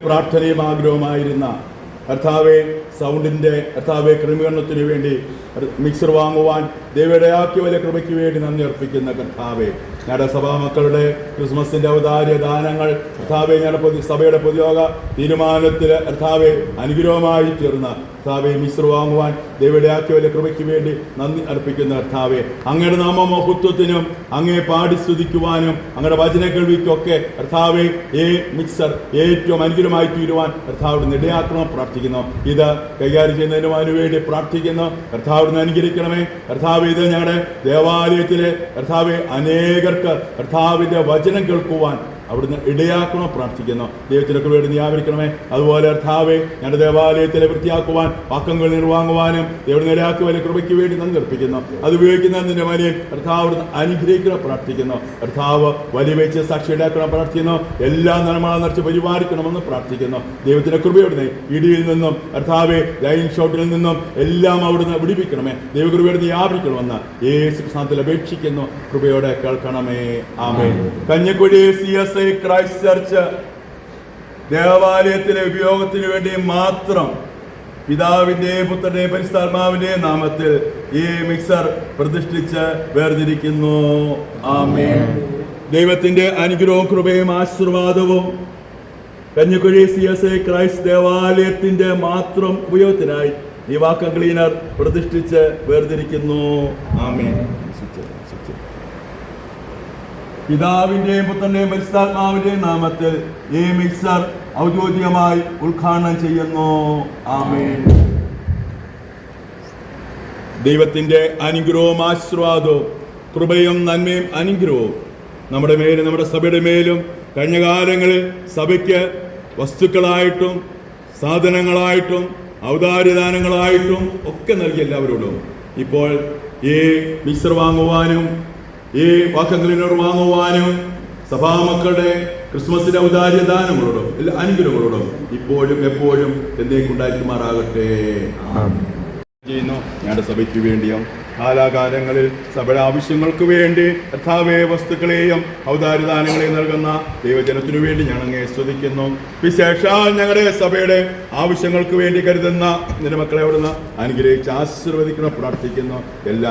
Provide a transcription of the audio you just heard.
പ്രാർത്ഥനയും ആഗ്രഹമായിരുന്ന കർത്താവെ സൗണ്ടിൻ്റെ കർത്താവെ ക്രമീകരണത്തിന് വേണ്ടി മിക്സർ വാങ്ങുവാൻ ദൈവയിടയാക്കിയ വലിയ കൃപയ്ക്ക് വേണ്ടി നന്ദി അർപ്പിക്കുന്ന കർത്താവെ, ഞങ്ങളുടെ സഭാമക്കളുടെ ക്രിസ്മസിൻ്റെ ഔദാര്യ ദാനങ്ങൾ കർത്താവെ ഞങ്ങളുടെ സഭയുടെ പൊതുയോഗ തീരുമാനത്തിൽ കർത്താവെ അനുഗ്രഹമായി തീർന്ന കർത്താവെ മിക്സർ വാങ്ങുവാൻ ദൈവയിടയാക്കിയ വലിയ കൃപയ്ക്ക് വേണ്ടി നന്ദി അർപ്പിക്കുന്ന കർത്താവെ, അങ്ങയുടെ നാമമഹത്വത്തിനും അങ്ങേ പാടി സ്തുതിക്കുവാനും അങ്ങയുടെ വചന കേൾവിക്കൊക്കെ കർത്താവെ മിക്സർ ഏറ്റവും അനുഗ്രഹമായി തീരുവാൻ കർത്താവിന് ഇടയാക്കണം പ്രാർത്ഥിക്കുന്നു. ഇത് കൈകാര്യം ചെയ്യുന്നതിന് വേണ്ടി പ്രാർത്ഥിക്കുന്നു. കർത്താവിന് അനുഗ്രഹിക്കണമേ. കർത്താവ് ഇത് ഞങ്ങളുടെ ദേവാലയത്തിലെ കർത്താവെ അനേകർക്ക് കർത്താവിൻ്റെ വചനം കേൾക്കുവാൻ അവിടുന്ന് ഇടയാക്കണം പ്രാർത്ഥിക്കുന്നു. ദൈവത്തിനൊക്കെ വേണ്ടി വ്യാപരിക്കണമേ. അതുപോലെ കർത്താവെ ഞങ്ങളുടെ ദേവാലയത്തിലെ വൃത്തിയാക്കുവാൻ വാക്കങ്ങൾ നിർവാങ്ങുവാനും ദൈവത്തിന് ഇടയാക്കി വലിയ കൃപയ്ക്ക് വേണ്ടി നന്ദി അർപ്പിക്കുന്നു. അത് ഉപയോഗിക്കുന്നതിൻ്റെ വലിയ കർത്താവ് അവിടുന്ന് അനുഗ്രഹിക്കണം പ്രാർത്ഥിക്കുന്നു. കർത്താവ് വലിയ വെച്ച് സാക്ഷി ഇടയാക്കണം പ്രാർത്ഥിക്കുന്നു. എല്ലാം നന്മ നിറച്ച് പരിപാലിക്കണമെന്ന് പ്രാർത്ഥിക്കുന്നു. ദൈവത്തിൻ്റെ കൃപയോടെ ഇടിയിൽ നിന്നും കർത്താവെ ലൈൻ ഷോട്ടിൽ നിന്നും എല്ലാം അവിടുന്ന് വിടിപ്പിക്കണമേ. ദൈവകൃപയോട് വ്യാപരിക്കണമെന്ന് യേശു സ്ഥാനത്തിൽ അപേക്ഷിക്കുന്നു. കൃപയോടെ കേൾക്കണമേ. ആമേൻ. കഞ്ഞിക്കുഴി CSI ക്രൈസ്റ്റ് ചർച്ച് ദേവാലയത്തിലെ ഉപയോഗത്തിന് വേണ്ടി മാത്രം പിതാവിന്റെയും പുത്രന്റെയും പരിശുദ്ധാത്മാവിന്റെയും നാമത്തിൽ ഈ മിക്സർ പ്രതിഷ്ഠിച്ച് വേർതിരിക്കുന്നു. ആമേൻ. ദൈവത്തിന്റെ അനുഗ്രഹവും കൃപയും ആശീർവാദവും കഞ്ഞിക്കുഴി CSI ക്രൈസ്റ്റ് ദേവാലയത്തിന്റെ മാത്രം ഉപയോഗത്തിനായി ഈ വാക്കം ക്ലീനർ പ്രതിഷ്ഠിച്ച് വേർതിരിക്കുന്നു. ആമേൻ. പിതാവിന്റെയും പുത്രന്റെയും പരിശുദ്ധാത്മാവിന്റെയും നാമത്തിൽ ഈ മിക്സർ ഔദ്യോഗികമായി ഉദ്ഘാടനം ചെയ്യുന്നു. ആമേൻ. ദൈവത്തിന്റെ അനുഗ്രഹവും ആശീർവാദവും കൃപയും നന്മയും അനുഗ്രഹവും നമ്മുടെ മേലും നമ്മുടെ സഭയുടെ മേലും കഴിഞ്ഞ കാലങ്ങളിൽ സഭയ്ക്ക് വസ്തുക്കളായിട്ടും സാധനങ്ങളായിട്ടും ഔദാര്യദാനങ്ങളായിട്ടും ഒക്കെ നൽകിയ എല്ലാവരോടും ഇപ്പോൾ ഈ മിക്സർ വാങ്ങുവാനും ഈ വാക്കങ്ങളിനോട് വാങ്ങുവാനും സഭാമക്കളുടെ ക്രിസ്മസിന്റെ ഔദാര്യദാനങ്ങളോടും എല്ലാ അനുഗ്രഹങ്ങളോടും ഇപ്പോഴും എപ്പോഴും എന്നേക്കുണ്ടായിരിക്കുമാറാകട്ടെ ചെയ്യുന്നു. ഞങ്ങളുടെ സഭയ്ക്ക് വേണ്ടിയും കാലാകാലങ്ങളിൽ സഭയുടെ ആവശ്യങ്ങൾക്ക് വേണ്ടി കർത്താവേ വസ്തുക്കളെയും ഔദാര്യദാനങ്ങളെയും നൽകുന്ന ദൈവജനത്തിനു വേണ്ടി ഞാൻ അങ്ങേ സ്തുതിക്കുന്നു. വിശേഷാൽ ഞങ്ങളുടെ സഭയുടെ ആവശ്യങ്ങൾക്ക് വേണ്ടി കരുതുന്ന നിന്റെ മക്കളെ അവിടുന്ന് അനുഗ്രഹിച്ച് ആശീർവദിക്കണം പ്രാർത്ഥിക്കുന്നു. എല്ലാ